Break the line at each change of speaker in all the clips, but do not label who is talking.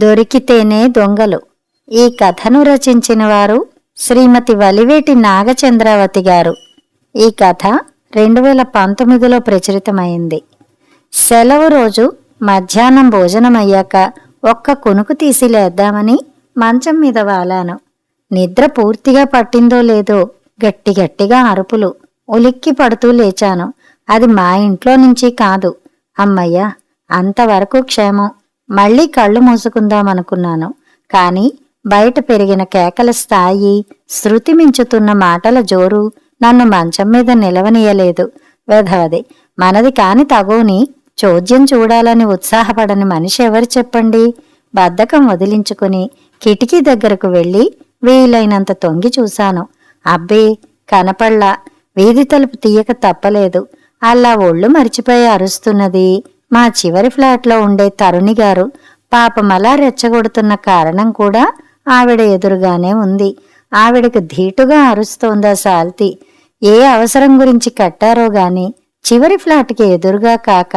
దొరికితేనే దొంగలు. ఈ కథను రచించిన వారు శ్రీమతి వలివేటి నాగచంద్రావతి గారు. ఈ కథ 2019లో ప్రచురితమైంది. సెలవు రోజు మధ్యాహ్నం భోజనమయ్యాక ఒక్క కునుకు తీసి లేద్దామని మంచం మీద వాలాను. నిద్ర పూర్తిగా పట్టిందో లేదో గట్టి గట్టిగా అరుపులు. ఉలిక్కి పడుతూ లేచాను. అది మా ఇంట్లో నుంచి కాదు. అమ్మయ్య, అంతవరకు క్షేమం. మళ్లీ కళ్ళు మూసుకుందామనుకున్నాను. కాని బయట పెరిగిన కేకల స్థాయి, శృతి మించుతున్న మాటల జోరు నన్ను మంచం మీద నిలవనీయలేదు. వెధవది, మనది కాని తగుని చోద్యం చూడాలని ఉత్సాహపడని మనిషి ఎవరు చెప్పండి? బద్ధకం వదిలించుకుని కిటికీ దగ్గరకు వెళ్లి వీలైనంత తొంగి చూశాను. అబ్బే, కనపళ్ళా. వీధి తలుపు తీయక తప్పలేదు. అలా ఒళ్ళు మరిచిపోయి అరుస్తున్నది మా చివరి ఫ్లాట్లో ఉండే తరుణి గారు. పాపమలా రెచ్చగొడుతున్న కారణం కూడా ఆవిడ ఎదురుగానే ఉంది. ఆవిడకు ధీటుగా అరుస్తోందా సాల్తి? ఏ అవసరం గురించి కట్టారో గాని చివరి ఫ్లాట్కి ఎదురుగా కాక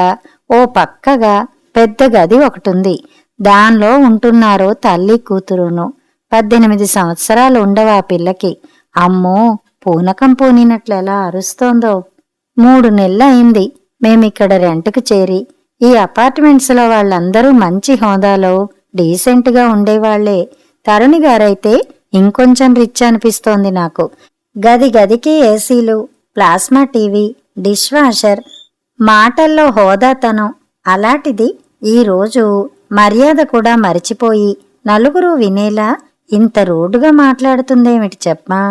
ఓ పక్కగా పెద్ద గది ఒకటుంది. దానిలో ఉంటున్నారో తల్లి కూతురును. 18 సంవత్సరాలు ఉండవా పిల్లకి. అమ్మో, పూనకం పూనినట్లెలా అరుస్తోందో. 3 నెలలయింది మేమిక్కడ రెంట్కు చేరి. ఈ అపార్ట్మెంట్స్లో వాళ్ళందరూ మంచి హోదాలో డీసెంట్గా ఉండేవాళ్లే. తరుణి గారైతే ఇంకొంచెం రిచ్ అనిపిస్తోంది నాకు. గది గదికి ఏసీలు, ప్లాస్మా టీవీ, డిష్ వాషర్, మాటల్లో హోదాతనం. అలాంటిది ఈరోజు మర్యాద కూడా మరిచిపోయి నలుగురు వినేలా ఇంత రూడ్గా మాట్లాడుతుందేమిటి చెప్పమా?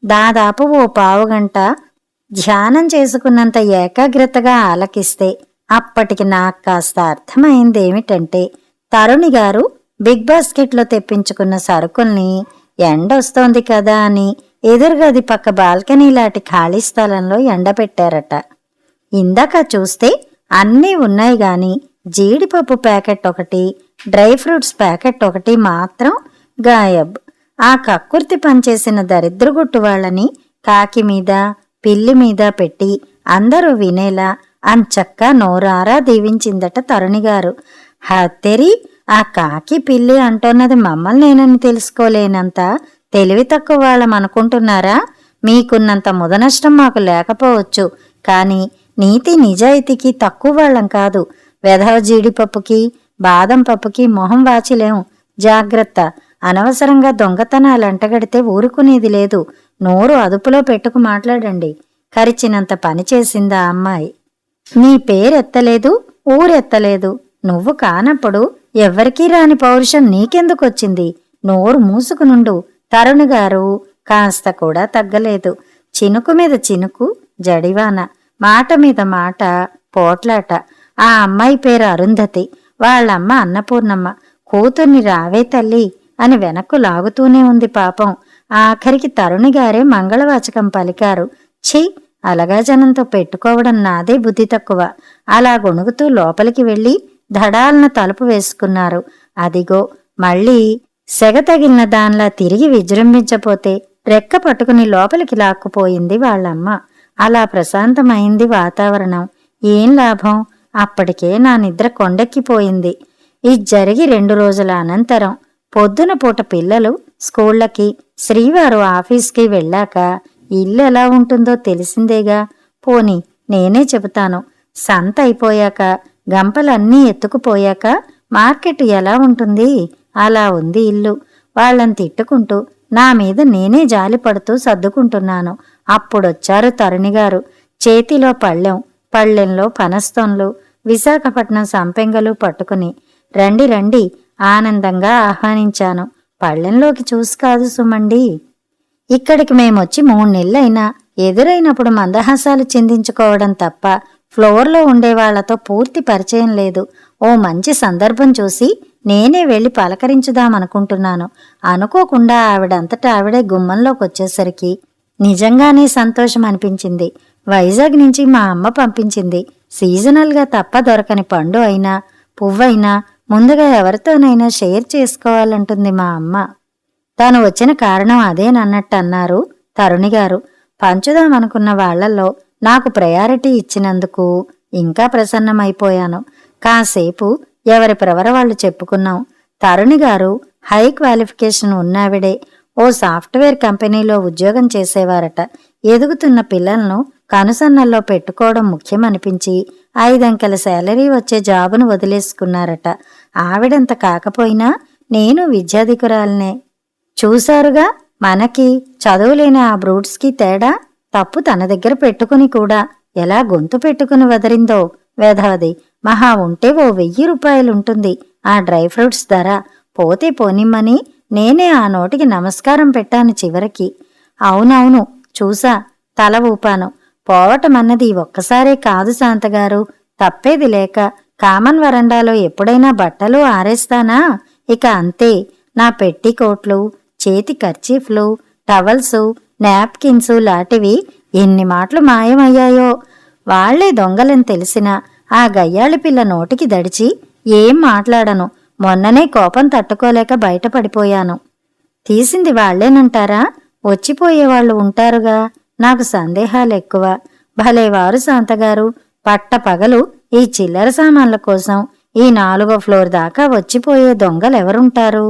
దాదాపు ఓ పావుగంట ధ్యానం చేసుకున్నంత ఏకాగ్రతగా ఆలకిస్తే అప్పటికి నాకు కాస్త అర్థమైందేమిటంటే, తరుణి గారు బిగ్ బాస్కెట్లో తెప్పించుకున్న సరుకుల్ని ఎండొస్తోంది కదా అని ఎదురుగది పక్క బాల్కనీ లాంటి ఖాళీ స్థలంలో ఎండబెట్టారట. ఇందాక చూస్తే అన్నీ ఉన్నాయి గాని జీడిపప్పు ప్యాకెట్ ఒకటి, డ్రై ఫ్రూట్స్ ప్యాకెట్ ఒకటి మాత్రం గాయబ్. ఆ కక్కుర్తి పనిచేసిన దరిద్రగుట్టు వాళ్ళని కాకి మీద, పిల్లి మీద పెట్టి అందరూ వినేలా అంచక్కా నోరారా దీవించిందట తరుణిగారు. హత్తెరి, ఆ కాకి పిల్లి అంటున్నది మమ్మల్ని నేనని తెలుసుకోలేనంత తెలివి తక్కువ వాళ్ళం అనుకుంటున్నారా? మీకున్నంత ముదనష్టం మాకు లేకపోవచ్చు, కానీ నీతి నిజాయితీకి తక్కువ వాళ్ళం కాదు. వెధవ జీడిపప్పుకి, బాదం పప్పుకి మొహం వాచిలేం. జాగ్రత్త, అనవసరంగా దొంగతనాలు అంటగడితే ఊరుకునేది లేదు. నోరు అదుపులో పెట్టుకు మాట్లాడండి. కరిచినంత పని చేసిందా అమ్మాయి. నీ పేరెత్తలేదు, ఊరెత్తలేదు. నువ్వు కానప్పుడు ఎవ్వరికీ రాని పౌరుషం నీకెందుకొచ్చింది? నోరు మూసుకునుండు. తరుణి గారు కాస్త కూడా తగ్గలేదు. చినుకు మీద చినుకు, జడివాన, మాట మీద మాట, పోట్లాట. ఆ అమ్మాయి పేరు అరుంధతి. వాళ్ళమ్మ అన్నపూర్ణమ్మ. కూతుర్ని రావే తల్లి అని వెనక్కు లాగుతూనే ఉంది పాపం. ఆఖరికి తరుణి గారే మంగళవాచకం పలికారు. ఛీ, అలగాజనంతో పెట్టుకోవడం నాదే బుద్ధి తక్కువ. అలా గొణుగుతూ లోపలికి వెళ్లి ధడాలన తలుపు వేసుకున్నారు. అదిగో మళ్ళీ సెగ తగిలిన దానిలా తిరిగి విజృంభించపోతే రెక్క పట్టుకుని లోపలికి లాక్కుపోయింది వాళ్ళమ్మ. అలా ప్రశాంతమైంది వాతావరణం. ఏం లాభం? అప్పటికే నా నిద్ర కొండెక్కిపోయింది. ఇది జరిగి 2 రోజుల అనంతరం పొద్దున పూట పిల్లలు స్కూళ్లకి, శ్రీవారు ఆఫీస్కి వెళ్ళాక ఇల్లు ఎలా ఉంటుందో తెలిసిందేగా. పోని నేనే చెబుతాను. సంత అయిపోయాక, గంపలన్నీ ఎత్తుకుపోయాక మార్కెట్ ఎలా ఉంటుంది అలా ఉంది ఇల్లు. వాళ్ళని తిట్టుకుంటూ నా మీద నేనే జాలిపడుతూ సర్దుకుంటున్నాను. అప్పుడొచ్చారు తరుణిగారు. చేతిలో పళ్ళెం, పళ్ళెంలో పనస్తోన్లు, విశాఖపట్నం సంపెంగలు పట్టుకుని. రండి రండి, ఆనందంగా ఆహ్వానించాను. పళ్ళెంలోకి చూసి కాదు సుమండి. ఇక్కడికి మేమొచ్చి 3 నెలలైనా ఎదురైనప్పుడు మందహాసాలు చిందించుకోవడం తప్ప ఫ్లోర్లో ఉండేవాళ్లతో పూర్తి పరిచయం లేదు. ఓ మంచి సందర్భం చూసి నేనే వెళ్లి పలకరించుదామనుకుంటున్నాను. అనుకోకుండా ఆవిడంతటా ఆవిడే గుమ్మంలోకొచ్చేసరికి నిజంగానే సంతోషం అనిపించింది. వైజాగ్ నుంచి మా అమ్మ పంపించింది. సీజనల్గా తప్ప దొరకని పండు అయినా, పువ్వైనా ముందుగా ఎవరితోనైనా షేర్ చేసుకోవాలంటుంది మా అమ్మ. తాను వచ్చిన కారణం అదేనన్నట్టు అన్నారు తరుణిగారు. పంచుదామనుకున్న వాళ్లలో నాకు ప్రయారిటీ ఇచ్చినందుకు ఇంకా ప్రసన్నమైపోయాను. కాసేపు ఎవరి ప్రవర వాళ్ళు చెప్పుకున్నాం. తరుణి గారు హై క్వాలిఫికేషన్ ఉన్నావిడే ఓ సాఫ్ట్వేర్ కంపెనీలో ఉద్యోగం చేసేవారట. ఎదుగుతున్న పిల్లలను కనుసన్నల్లో పెట్టుకోవడం ముఖ్యమనిపించి 5 అంకెల శాలరీ వచ్చే జాబును వదిలేసుకున్నారట. ఆవిడంత కాకపోయినా నేను విద్యాధికురాలనే. చూశారుగా మనకి చదువులేని ఆ బ్రూట్స్కి తేడా. తప్పు తన దగ్గర పెట్టుకుని కూడా ఎలా గొంతు పెట్టుకుని వదిలిందో వేధవది. మహా ఉంటే ఓ 1000 రూపాయలుంటుంది ఆ డ్రై ఫ్రూట్స్ ధర. పోతే పోనిమ్మని నేనే ఆ నోటికి నమస్కారం పెట్టాను చివరికి. అవునవును చూసా, తల ఊపాను. పోవటమన్నది ఒక్కసారే కాదు శాంతగారు. తప్పేది లేక కామన్ వరండాలో ఎప్పుడైనా బట్టలు ఆరేస్తానా? ఇక అంతే. నా పెట్టికోట్లు, చేతి కర్చీఫ్లు, టవల్సు, నాప్కిన్స్ లాంటివి ఎన్ని మాటలు మాయమయ్యాయో. వాళ్లే దొంగలని తెలిసినా ఆ గయ్యాళి పిల్ల నోటికి దడిచి ఏం మాట్లాడను. మొన్ననే కోపం తట్టుకోలేక బయటపడిపోయాను. తీసింది వాళ్లేనంటారా? వచ్చిపోయేవాళ్లు ఉంటారుగా. నాకు సందేహాలెక్కువ. భలేవారు శాంతగారు. పట్టపగలు ఈ చిల్లర సామాన్ల కోసం ఈ 4వ ఫ్లోర్ దాకా వచ్చిపోయే దొంగలెవరుంటారు?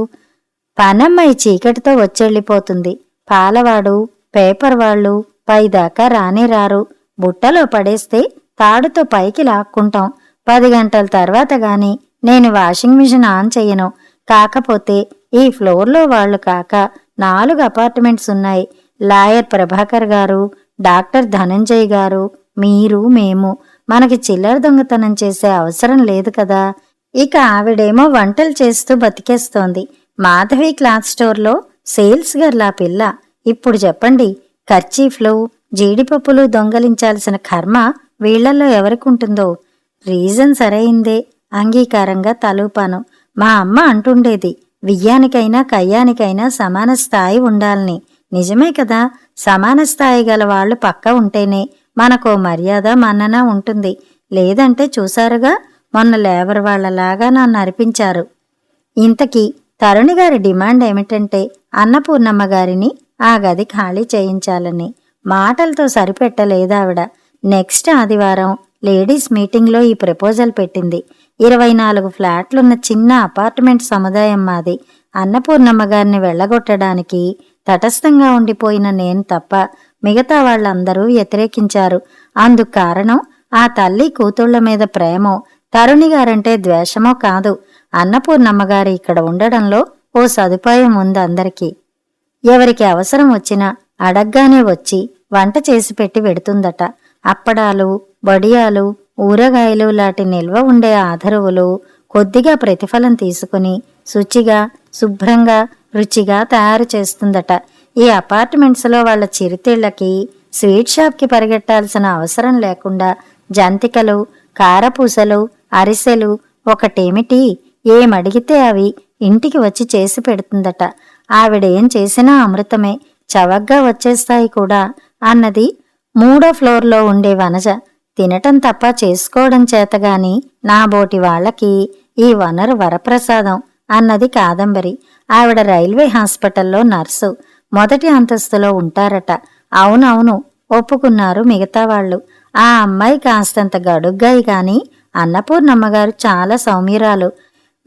పనమ్మాయి చీకటితో వచ్చెళ్ళిపోతుంది. పాలవాడు, పేపర్ వాళ్ళు పైదాకా రానే రారు. బుట్టలో పడేస్తే తాడుతో పైకి లాక్కుంటాం. 10 గంటల తర్వాత గాని నేను వాషింగ్ మిషన్ ఆన్ చెయ్యను. కాకపోతే ఈ ఫ్లోర్లో వాళ్లు కాక 4 అపార్ట్మెంట్స్ ఉన్నాయి. లాయర్ ప్రభాకర్ గారు, డాక్టర్ ధనంజయ్ గారు, మీరు, మేము. మనకి చిల్లర దొంగతనం చేసే అవసరం లేదు కదా. ఇక ఆవిడేమో వంటలు చేస్తూ బతికేస్తోంది. మాధవి క్లాత్ స్టోర్లో సేల్స్ గర్లా పిల్ల. ఇప్పుడు చెప్పండి, కర్చీఫ్లు, జీడిపప్పులు దొంగలించాల్సిన కర్మ వీళ్లల్లో ఎవరికుంటుందో? రీజన్ సరైందే. అంగీకారంగా తలూపాను. మా అమ్మ అంటుండేది, వియ్యానికైనా కయ్యానికైనా సమాన స్థాయి ఉండాలని. నిజమే కదా. సమాన స్థాయి గల వాళ్లు పక్క ఉంటేనే మనకో మర్యాద మన్నన ఉంటుంది. లేదంటే చూశారుగా, మొన్న లేబర్ వాళ్లలాగా నన్ను అరిపించారు. ఇంతకీ తరుణిగారి డిమాండ్ ఏమిటంటే అన్నపూర్ణమ్మ గారిని ఆ గది ఖాళీ చేయించాలని. మాటలతో సరిపెట్టలేదావిడ. నెక్స్ట్ ఆదివారం లేడీస్ మీటింగ్లో ఈ ప్రపోజల్ పెట్టింది. 24 ఫ్లాట్లున్న చిన్న అపార్ట్మెంట్ సముదాయం మాది. అన్నపూర్ణమ్మ గారిని వెళ్లగొట్టడానికి తటస్థంగా ఉండిపోయిన నేను తప్ప మిగతా వాళ్ళందరూ వ్యతిరేకించారు. అందుకు కారణం ఆ తల్లి కూతుళ్ల మీద ప్రేమో, తరుణిగారంటే ద్వేషమో కాదు. అన్నపూర్ణమ్మగారు ఇక్కడ ఉండడంలో ఓ సదుపాయం ఉంది అందరికీ. ఎవరికి అవసరం వచ్చినా అడగ్గానే వచ్చి వంట చేసి పెట్టి వెడుతుందట. అప్పడాలు, వడియాలు, ఊరగాయలు లాంటి నిల్వ ఉండే ఆధరువులు కొద్దిగా ప్రతిఫలం తీసుకుని శుచిగా, శుభ్రంగా, రుచిగా తయారు చేస్తుందట. ఈ అపార్ట్మెంట్స్లో వాళ్ల చిరుతిళ్లకి స్వీట్ షాప్కి పరిగెట్టాల్సిన అవసరం లేకుండా జంతికలు, కారపూసలు, అరిసెలు, ఒకటేమిటి ఏమడిగితే అవి ఇంటికి వచ్చి చేసి పెడుతుందట. ఆవిడేం చేసినా అమృతమే, చవగ్గా వచ్చేస్తాయి కూడా అన్నది 3వ ఫ్లోర్లో ఉండే వనజ. తినటం తప్ప చేసుకోవడం చేతగాని నాబోటి వాళ్లకి ఈ వనరు వరప్రసాదం అన్నది కాదంబరి. ఆవిడ రైల్వే హాస్పిటల్లో నర్సు, మొదటి అంతస్తులో ఉంటారట. అవునవును ఒప్పుకున్నారు మిగతా వాళ్ళు. ఆ అమ్మాయి కాస్తంత గడుగ్గాయి కాని అన్నపూర్ణమ్మగారు చాలా సౌమ్యురాలు.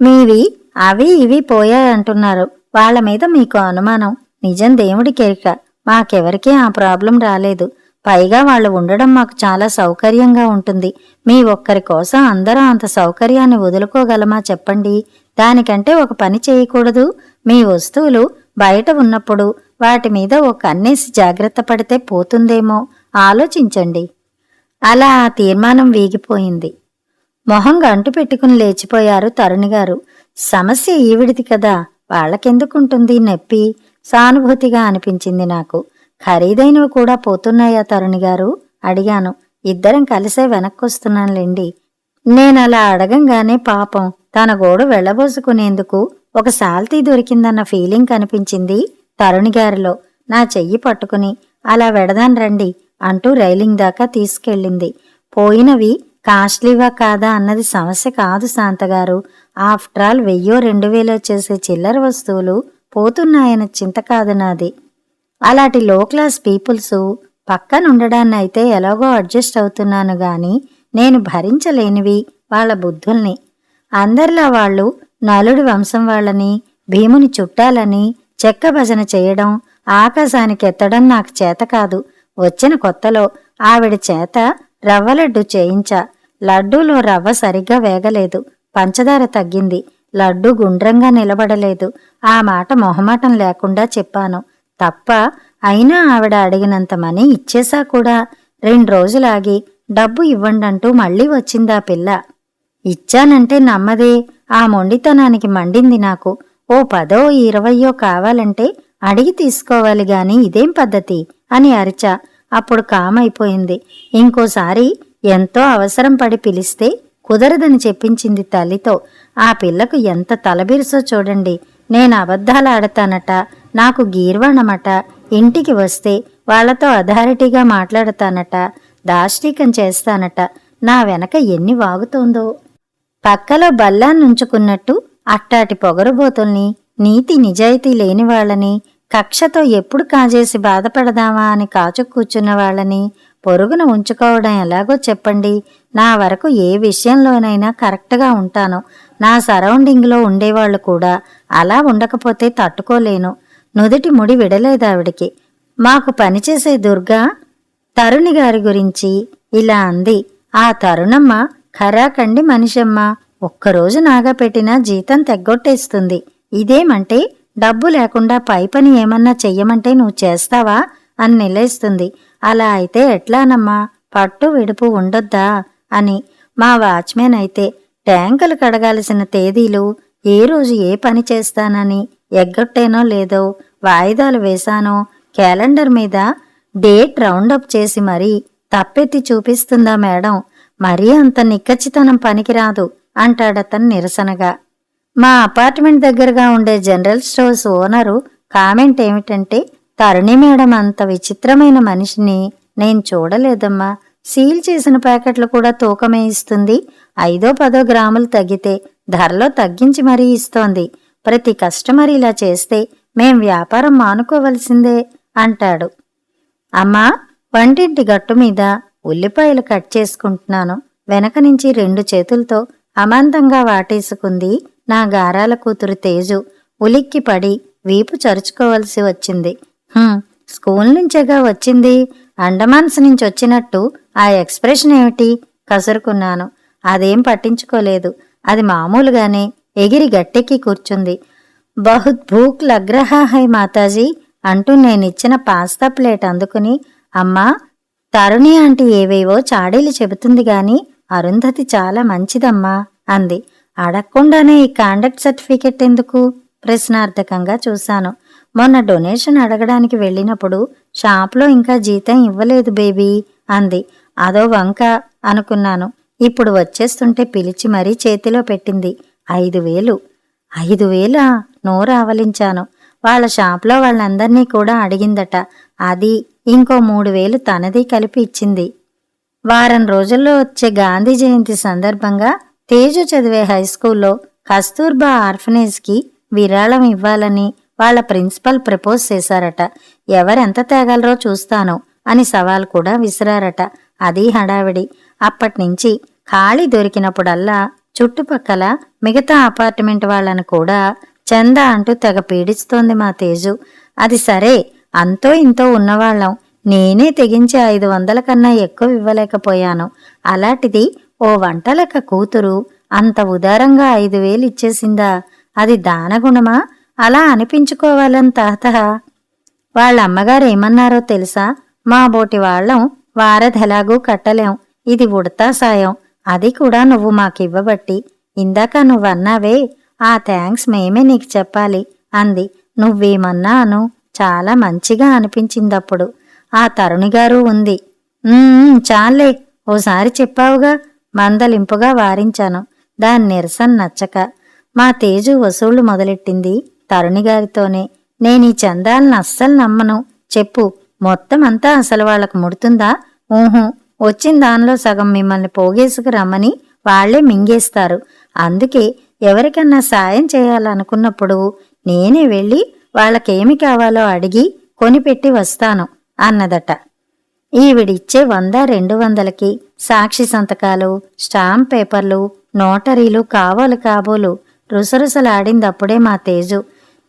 మీవి అవి ఇవి పోయాయంటున్నారు. వాళ్ల మీద మీకు అనుమానం. నిజం దేవుడికెరిక. మాకెవరికీ ఆ ప్రాబ్లం రాలేదు. పైగా వాళ్ళు ఉండడం మాకు చాలా సౌకర్యంగా ఉంటుంది. మీ ఒక్కరి కోసం అందరం అంత సౌకర్యాన్ని వదులుకోగలమా చెప్పండి? దానికంటే ఒక పని చేయకూడదు. మీ వస్తువులు బయట ఉన్నప్పుడు వాటి మీద ఓ కన్నేసి జాగ్రత్త పడితే పోతుందేమో ఆలోచించండి. అలా ఆ తీర్మానం వీగిపోయింది. మొహం గంటు పెట్టుకుని లేచిపోయారు తరుణిగారు. సమస్య ఈవిడిది కదా, వాళ్లకెందుకుంటుంది నొప్పి? సానుభూతిగా అనిపించింది నాకు. ఖరీదైనవి కూడా పోతున్నాయా తరుణిగారు? అడిగాను. ఇద్దరం కలిసే వెనక్కొస్తున్నానులేండి. నేనలా అడగంగానే పాపం తన గోడు వెళ్లబోసుకునేందుకు ఒక సాల్తీ దొరికిందన్న ఫీలింగ్ కనిపించింది తరుణిగారిలో. నా చెయ్యి పట్టుకుని అలా వెడదాన్ రండి అంటూ రైలింగ్ దాకా తీసుకెళ్ళింది. పోయినవి కాస్ట్లీవా కాదా అన్నది సమస్య కాదు శాంతగారు. ఆఫ్టర్ ఆల్ 1000-2000 చేసే చిల్లర వస్తువులు పోతున్నాయన్న చింత కాదు నాది. అలాంటి లో క్లాస్ పీపుల్స్ పక్కనుండడాన్నైతే ఎలాగో అడ్జస్ట్ అవుతున్నాను గాని నేను భరించలేనివి వాళ్ల బుద్ధుల్ని. అందరిలా వాళ్ళు నలుడి వంశం వాళ్ళని, భీముని చుట్టాలని చెక్క భజన చేయడం, ఆకాశానికి ఎత్తడం నాకు చేత కాదు. వచ్చిన కొత్తలో ఆవిడ చేత రవ్వ లడ్డు చేయించా. లడ్డూలో రవ్వ సరిగ్గా వేగలేదు, పంచదార తగ్గింది, లడ్డు గుండ్రంగా నిలబడలేదు. ఆ మాట మొహమాటం లేకుండా చెప్పాను. తప్ప అయినా ఆవిడ అడిగినంత మనీ ఇచ్చేశా కూడా. 2 రోజులాగి డబ్బు ఇవ్వండంటూ మళ్ళీ వచ్చిందా పిల్ల. ఇచ్చానంటే నమ్మదే. ఆ మొండితనానికి మండింది నాకు. ఓ 10 20 కావాలంటే అడిగి తీసుకోవాలి గాని ఇదేం పద్ధతి అని అరిచా. అప్పుడు కామైపోయింది. ఇంకోసారి ఎంతో అవసరం పడి పిలిస్తే కుదరదని చెప్పించింది తల్లితో. ఆ పిల్లకు ఎంత తలబిరుసో చూడండి. నేను అబద్ధాలాడతానట, నాకు గీర్వాణమట, ఇంటికి వస్తే వాళ్లతో అథారిటీగా మాట్లాడతానట, దాష్టీకం చేస్తానట. నా వెనక ఎన్ని వాగుతోందో. పక్కలో బల్లాన్నుంచుకున్నట్టు అట్టాటి పొగరుబోతుల్ని, నీతి నిజాయితీ లేని వాళ్ళని, కక్షతో ఎప్పుడు కాజేసి బాధపడదామా అని కాచు కూర్చున్న వాళ్ళని పొరుగున ఉంచుకోవడం ఎలాగో చెప్పండి. నా వరకు ఏ విషయంలోనైనా కరెక్ట్గా ఉంటాను. నా సరౌండింగ్లో ఉండేవాళ్లు కూడా అలా ఉండకపోతే తట్టుకోలేను. నుదుటి ముడి విడలేదావిడికి. మాకు పనిచేసే దుర్గా తరుణి గారి గురించి ఇలా అంది. ఆ తరుణమ్మ ఖరాకండి మనిషమ్మ. ఒక్కరోజు నాగా పెట్టినా జీతం తెగ్గొట్టేస్తుంది. ఇదేమంటే డబ్బు లేకుండా పై పని ఏమన్నా చెయ్యమంటే నువ్వు చేస్తావా అని నిలేస్తుంది. అలా అయితే ఎట్లానమ్మా, పట్టు విడుపు ఉండొద్దా అని. మా వాచ్మెన్ అయితే ట్యాంకులు కడగాల్సిన తేదీలు, ఏ రోజు ఏ పని చేస్తానని ఎగ్గొట్టేనో లేదో, వాయిదాలు వేశానో క్యాలెండర్ మీద డేట్ రౌండప్ చేసి మరీ తప్పెత్తి చూపిస్తుందా మేడం. మరీ అంత నిక్కచ్చితనం పనికిరాదు అంటాడతను నిరసనగా. మా అపార్ట్మెంట్ దగ్గరగా ఉండే జనరల్ స్టోర్స్ ఓనరు కామెంట్ ఏమిటంటే, తరుణి మేడం అంత విచిత్రమైన మనిషిని నేను చూడలేదమ్మా. సీల్ చేసిన ప్యాకెట్లు కూడా తూకమే ఇస్తుంది. 5-10 గ్రాములు తగ్గితే ధరలో తగ్గించి మరీ ఇస్తోంది. ప్రతి కస్టమర్ ఇలా చేస్తే మేం వ్యాపారం మానుకోవలసిందే అంటాడు. అమ్మా, వంటింటి గట్టు మీద ఉల్లిపాయలు కట్ చేసుకుంటున్నాను. వెనక నుంచి 2 చేతులతో అమాంతంగా వాటేసుకుంది నా గారాల కూతురు తేజు. ఉలిక్కి పడి వీపు చరుచుకోవలసి వచ్చింది. స్కూల్ నుంచేగా వచ్చింది. అండమాన్స్ నుంచి వచ్చినట్టు ఆ ఎక్స్ప్రెషన్ ఏమిటి కసురుకున్నాను. అదేం పట్టించుకోలేదు. అది మామూలుగానే ఎగిరి గట్టెక్కి కూర్చుంది. బహుత్ భూక్ లగ్ రహా హై మాతాజీ అంటూ నేనిచ్చిన పాస్తా ప్లేట్ అందుకుని, అమ్మా, తరుణి ఆంటీ ఏవేవో చాడీలు చెబుతుంది గాని అరుంధతి చాలా మంచిదమ్మా అంది. అడగకుండానే ఈ కాండక్ట్ సర్టిఫికెట్ ఎందుకు? ప్రశ్నార్థకంగా చూశాను. మొన్న డొనేషన్ అడగడానికి వెళ్ళినప్పుడు షాప్లో ఇంకా జీతం ఇవ్వలేదు బేబీ అంది. అదో వంక అనుకున్నాను. ఇప్పుడు వచ్చేస్తుంటే పిలిచి మరీ చేతిలో పెట్టింది. 5,000. 5,000 నోరు ఆవలించాను. వాళ్ళ షాప్లో వాళ్ళందర్నీ కూడా అడిగిందట. అది ఇంకో 3,000 తనది కలిపి ఇచ్చింది. వారం రోజుల్లో వచ్చే గాంధీ జయంతి సందర్భంగా తేజు చదివే హైస్కూల్లో కస్తూర్బా ఆర్ఫనేజ్కి విరాళం ఇవ్వాలని వాళ్ళ ప్రిన్సిపల్ ప్రపోజ్ చేశారట. ఎవరెంత తేగలరో చూస్తాను అని సవాల్ కూడా విసిరారట. అది హడావిడి. అప్పట్నుంచి ఖాళీ దొరికినప్పుడల్లా చుట్టుపక్కల మిగతా అపార్ట్మెంట్ వాళ్ళను కూడా చందా అంటూ తెగ పీడిస్తోంది మా తేజు. అది సరే, అంతో ఇంతో ఉన్నవాళ్లం. నేనే తెగించి 500 కన్నా ఎక్కువ ఇవ్వలేకపోయాను. అలాంటిది ఓ వంటలక్క కూతురు అంత ఉదారంగా 5,000 ఇచ్చేసిందా? అది దానగుణమా? అలా అనిపించుకోవాలని తాత. వాళ్ళ అమ్మగారు ఏమన్నారో తెలుసా? మా బోటి వాళ్లం వారధెలాగూ కట్టలేం, ఇది ఉడతా సాయం, అది కూడా నువ్వు మాకివ్వబట్టి. ఇందాక నువ్వన్నావే, ఆ థ్యాంక్స్ మేమే నీకు చెప్పాలి అంది. నువ్వేమన్నాను, చాలా మంచిగా అనిపించిందప్పుడు. ఆ తరుణిగారు ఉంది. చాలే, ఓసారి చెప్పావుగా మందలింపుగా వారించాను. దాని నిరసన నచ్చక. మా తేజు వసూళ్లు మొదలెట్టింది తరుణిగారితోనే. నేనీ చందాలను అస్సలు నమ్మను. చెప్పు, మొత్తం అంతా అసలు వాళ్లకు ముడుతుందా? ఊహూ, వచ్చిన దానిలో సగం మిమ్మల్ని పోగేసుకు రమ్మని వాళ్లే మింగేస్తారు. అందుకే ఎవరికన్నా సాయం చేయాలనుకున్నప్పుడు నేనే వెళ్ళి వాళ్ళకేమి కావాలో అడిగి కొనిపెట్టి వస్తాను అన్నదట. ఈవిడిచ్చే 100-200కి సాక్షి సంతకాలు, స్టాంప్ పేపర్లు, నోటరీలు కాబోలు రుసరుసలాడిందప్పుడే మా తేజు.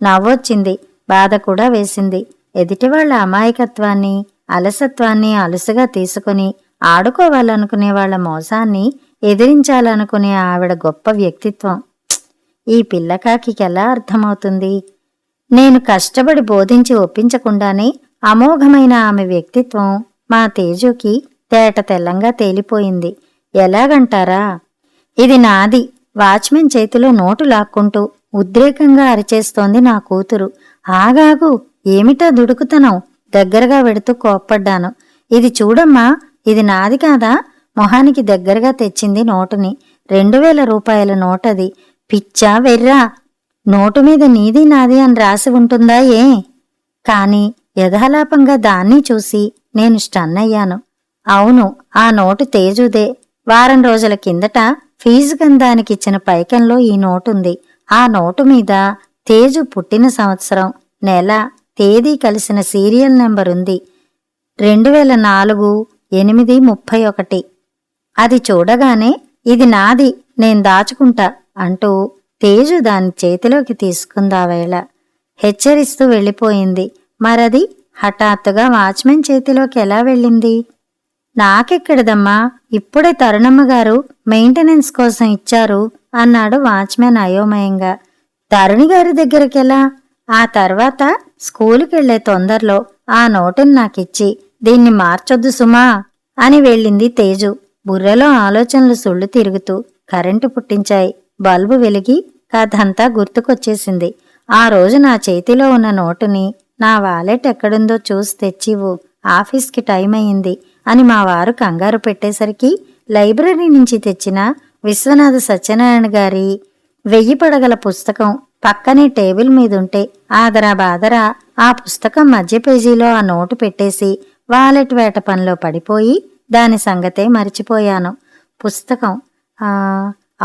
నవ్వొచ్చింది, బాధ కూడా వేసింది. ఎదుటివాళ్ల అమాయకత్వాన్ని, అలసత్వాన్ని అలుసుగా తీసుకుని ఆడుకోవాలనుకునే వాళ్ల మోసాన్ని ఎదిరించాలనుకునే ఆవిడ గొప్ప వ్యక్తిత్వం ఈ పిల్లకాకికెలా అర్థమవుతుంది? నేను కష్టపడి బోధించి ఒప్పించకుండానే అమోఘమైన ఆమె వ్యక్తిత్వం మా తేజుకి తేట తెల్లంగా తేలిపోయింది. ఎలాగంటారా? ఇది నాది. వాచ్మెన్ చేతిలో నోటు లాక్కుంటూ ఉద్రేకంగా అరిచేస్తోంది నా కూతురు. ఆగాగు, ఏమిటా దుడుకుతనం? దగ్గరగా వెడుతూ కోప్పడ్డాను. ఇది చూడమ్మా, ఇది నాది కాదా? మొహానికి దగ్గరగా తెచ్చింది నోటుని. 2000 రూపాయల నోటది. పిచ్చా వెర్రా? నోటు మీద నీది నాది అని రాసి ఉంటుందా ఏ? కాని యథాలాపంగా దాన్ని చూసి నేను స్టన్నయ్యాను. అవును, ఆ నోటు తేజుదే. వారం రోజుల కిందట ఫీజు కందానికిచ్చిన పైకంలో ఈ నోటుంది. ఆ నోటు మీద తేజు పుట్టిన సంవత్సరం, నెల, తేదీ కలిసిన సీరియల్ నెంబరుంది. 2004-8-31. అది చూడగానే ఇది నాది, నేను దాచుకుంటా అంటూ తేజు దాన్ని చేతిలోకి తీసుకుందా వేళ హెచ్చరిస్తూ వెళ్ళిపోయింది. మరది హఠాత్తుగా వాచ్మెన్ చేతిలోకి ఎలా వెళ్ళింది? నాకెక్కడిదమ్మా, ఇప్పుడే తరుణమ్మగారు మెయింటెనెన్స్ కోసం ఇచ్చారు అన్నాడు వాచ్మెన్ అయోమయంగా. తరుణిగారి దగ్గరికెలా? ఆ తర్వాత స్కూలుకెళ్లే తొందరలో ఆ నోటుని నాకిచ్చి దీన్ని మార్చొద్దు సుమా అని వెళ్ళింది తేజు. బుర్రలో ఆలోచనలు సుళ్ళు తిరుగుతూ కరెంటు పుట్టించాయి. బల్బు వెలిగి కథంతా గుర్తుకొచ్చేసింది. ఆ రోజు నా చేతిలో ఉన్న నోటుని నా వాలెట్ ఎక్కడుందో చూసి తెచ్చివు, ఆఫీస్కి టైం అయింది అని మా వారు కంగారు పెట్టేసరికి లైబ్రరీ నుంచి తెచ్చిన విశ్వనాథ సత్యనారాయణ గారి 1000 పడగల పుస్తకం పక్కనే టేబుల్ మీదుంటే ఆదరా బాదరా ఆ పుస్తకం మధ్య పేజీలో ఆ నోటు పెట్టేసి వాలెట్ వేట పనిలో పడిపోయి దాని సంగతే మరిచిపోయాను. పుస్తకం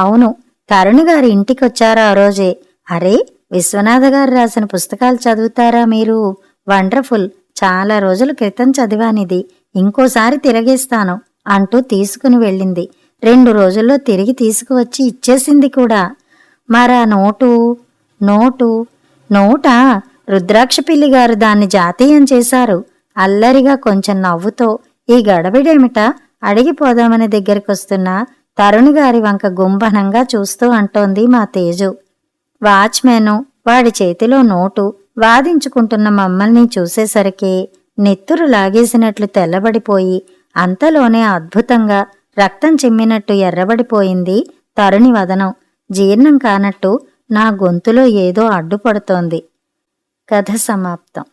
అవును, తరుణిగారి ఇంటికొచ్చారా ఆ రోజే. అరే, విశ్వనాథ గారు రాసిన పుస్తకాలు చదువుతారా మీరు? వండర్ఫుల్, చాలా రోజుల క్రితం చదివానిది, ఇంకోసారి తిరగేస్తాను అంటూ తీసుకుని వెళ్ళింది. 2 రోజుల్లో తిరిగి తీసుకువచ్చి ఇచ్చేసింది కూడా. మరా నోటా? రుద్రాక్షపిల్లిగారు దాన్ని జాతీయం చేశారు. అల్లరిగా కొంచెం నవ్వుతో ఈ గడబిడేమిటా అడిగిపోదామని దగ్గరికొస్తున్న తరుణిగారి వంక గుంభనంగా చూస్తూ అంటోంది మా తేజు. వాచ్మెను వాడి చేతిలో నోటు వాదించుకుంటున్న మమ్మల్ని చూసేసరికి నెత్తురు లాగేసినట్లు తెల్లబడిపోయి అంతలోనే అద్భుతంగా రక్తం చిమ్మినట్టు ఎర్రబడిపోయింది తరుణి వదనం. జీర్ణం కానట్టు నా గొంతులో ఏదో అడ్డుపడుతోంది. కథ సమాప్తం.